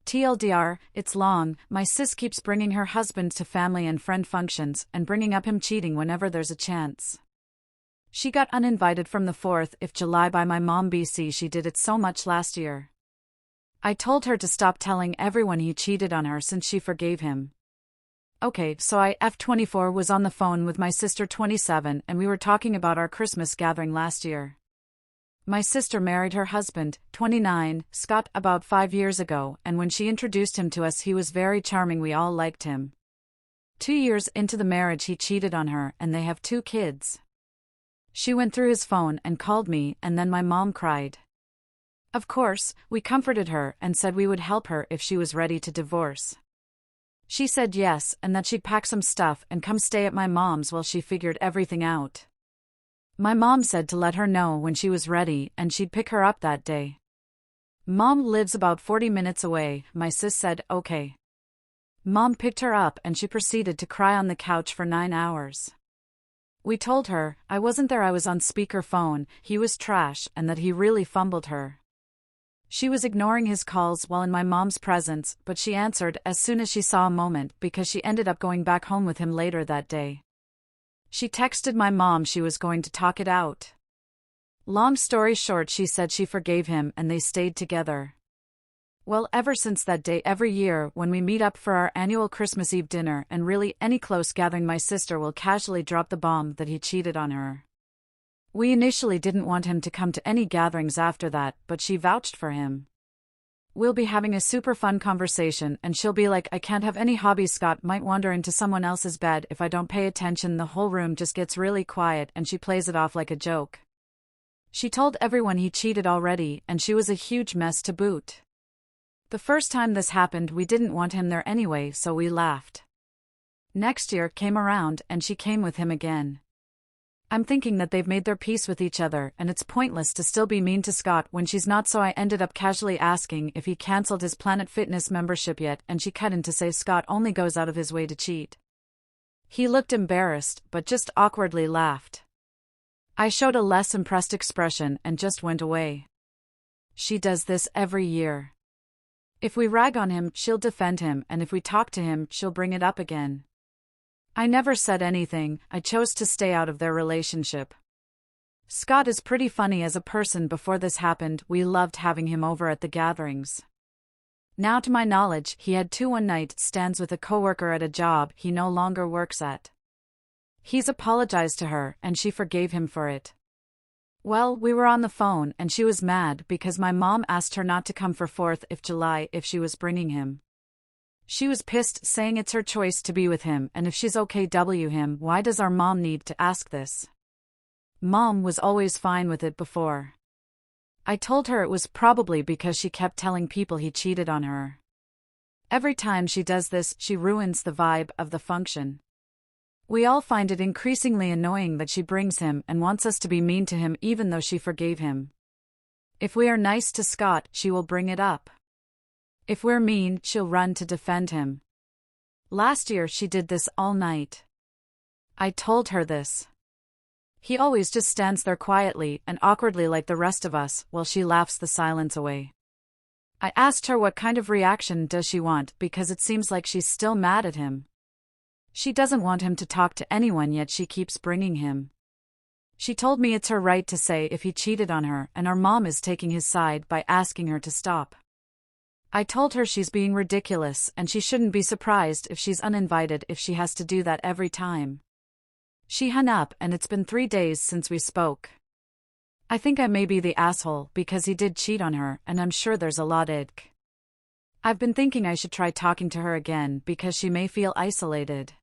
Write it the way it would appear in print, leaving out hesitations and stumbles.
TLDR, it's long. My sis keeps bringing her husband to family and friend functions and bringing up him cheating whenever there's a chance. She got uninvited from the 4th of July by my mom BC. She did it so much last year. I told her to stop telling everyone he cheated on her since she forgave him. Okay, so I, F24, was on the phone with my sister 27 and we were talking about our Christmas gathering last year. My sister married her husband, 29, Scott, about 5 years ago, and when she introduced him to us he was very charming. We all liked him. 2 years into the marriage he cheated on her and they have 2 kids. She went through his phone and called me, and then my mom cried. Of course, we comforted her and said we would help her if she was ready to divorce. She said yes and that she'd pack some stuff and come stay at my mom's while she figured everything out. My mom said to let her know when she was ready and she'd pick her up that day. Mom lives about 40 minutes away. My sis said okay. Mom picked her up and she proceeded to cry on the couch for 9 hours. We told her, I wasn't there, I was on speaker phone, he was trash, and that he really fumbled her. She was ignoring his calls while in my mom's presence, but she answered as soon as she saw a moment because she ended up going back home with him later that day. She texted my mom she was going to talk it out. Long story short, she said she forgave him and they stayed together. Well, ever since that day, every year when we meet up for our annual Christmas Eve dinner and really any close gathering, my sister will casually drop the bomb that he cheated on her. We initially didn't want him to come to any gatherings after that, but she vouched for him. We'll be having a super fun conversation and she'll be like, I can't have any hobbies. Scott might wander into someone else's bed if I don't pay attention. The whole room just gets really quiet and she plays it off like a joke. She told everyone he cheated already and she was a huge mess to boot. The first time this happened we didn't want him there anyway, so we laughed. Next year came around and she came with him again. I'm thinking that they've made their peace with each other and it's pointless to still be mean to Scott when she's not, so I ended up casually asking if he cancelled his Planet Fitness membership yet, and she cut in to say Scott only goes out of his way to cheat. He looked embarrassed but just awkwardly laughed. I showed a less impressed expression and just went away. She does this every year. If we rag on him, she'll defend him, and if we talk to him, she'll bring it up again. I never said anything, I chose to stay out of their relationship. Scott is pretty funny as a person. Before this happened, we loved having him over at the gatherings. Now to my knowledge, he had 2 one-night stands with a coworker at a job he no longer works at. He's apologized to her, and she forgave him for it. Well, we were on the phone and she was mad because my mom asked her not to come for 4th of July if she was bringing him. She was pissed, saying it's her choice to be with him and if she's okay w him, why does our mom need to ask this? Mom was always fine with it before. I told her it was probably because she kept telling people he cheated on her. Every time she does this, she ruins the vibe of the function. We all find it increasingly annoying that she brings him and wants us to be mean to him even though she forgave him. If we are nice to Scott, she will bring it up. If we're mean, she'll run to defend him. Last year she did this all night. I told her this. He always just stands there quietly and awkwardly like the rest of us while she laughs the silence away. I asked her what kind of reaction does she want because it seems like she's still mad at him. She doesn't want him to talk to anyone, yet she keeps bringing him. She told me it's her right to say if he cheated on her, and our mom is taking his side by asking her to stop. I told her she's being ridiculous and she shouldn't be surprised if she's uninvited if she has to do that every time. She hung up and it's been 3 days since we spoke. I think I may be the asshole because he did cheat on her and I'm sure there's a lot ick. I've been thinking I should try talking to her again because she may feel isolated.